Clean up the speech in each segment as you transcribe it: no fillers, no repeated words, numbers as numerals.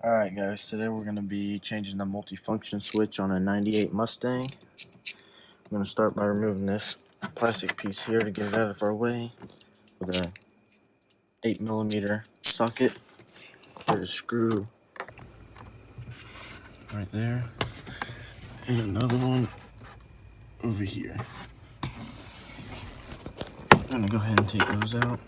Alright guys, today we're going to be changing the multifunction switch on a 98 Mustang. I'm going to start by removing this plastic piece here to get it out of our way with a 8mm socket. There's a screw right there and another one over here. I'm going to go ahead and take those out.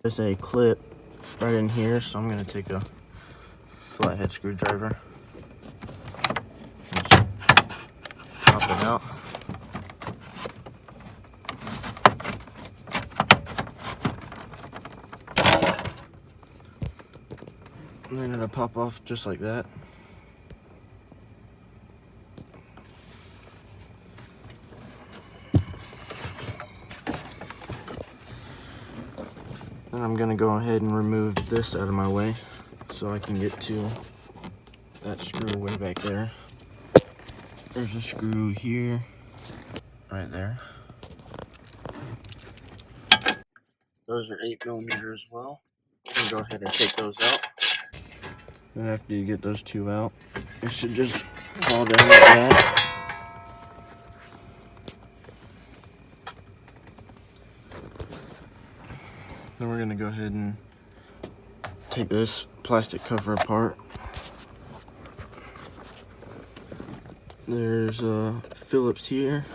There's a clip right in here, so I'm going to take a flathead screwdriver and just pop it out. And then it'll pop off just like that. Then I'm going to go ahead and remove this out of my way so I can get to that screw way back there. There's a screw here, right there. Those are 8mm as well. Go ahead and take those out. Then after you get those two out, it should just fall down like that. Then we're going to go ahead and take this plastic cover apart. There's Phillips here,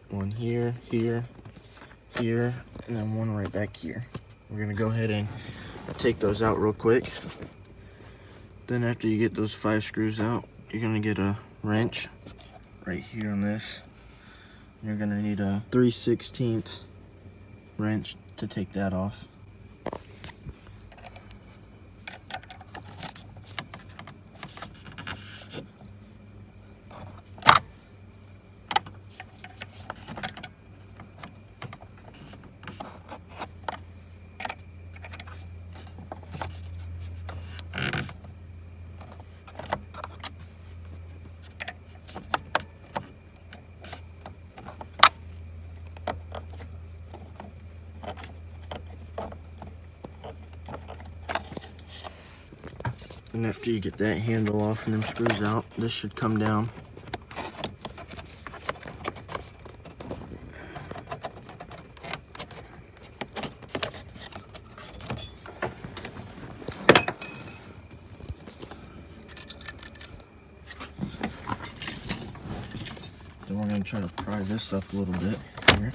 one here, here, here, and then one right back here. We're going to go ahead and take those out real quick. Then after you get those 5 screws out, you're going to get a wrench right here on this. You're going to need a 3/16 wrench to take that off. And after you get that handle off and them screws out, this should come down. Then we're going to try to pry this up a little bit here.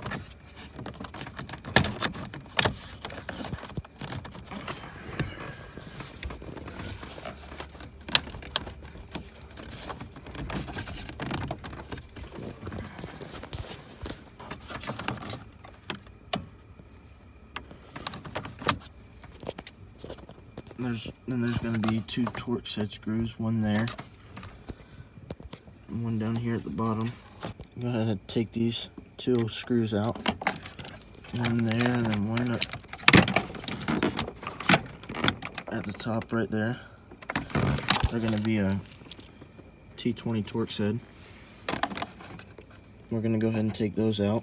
Then there's going to be 2 Torx head screws, one there and one down here at the bottom. Go ahead and take these 2 screws out, one there and then one up at the top right there. They're going to be a T20 Torx head. We're going to go ahead and take those out.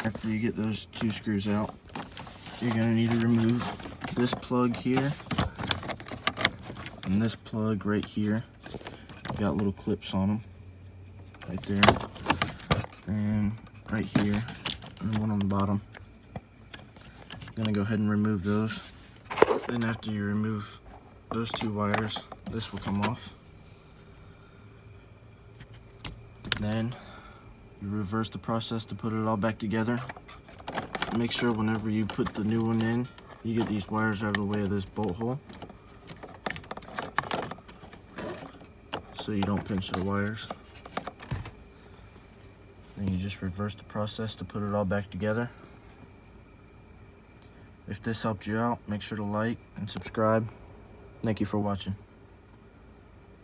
After you get those 2 screws out, you're going to need to remove this plug here and this plug right here. Got little clips on them right there and right here and one on the bottom. I'm going to go ahead and remove those. Then after you remove those 2 wires, this will come off. Then you reverse the process to put it all back together. Make sure whenever you put the new one in, you get these wires out of the way of this bolt hole, so you don't pinch the wires. Then you just reverse the process to put it all back together. If this helped you out, make sure to like and subscribe. Thank you for watching.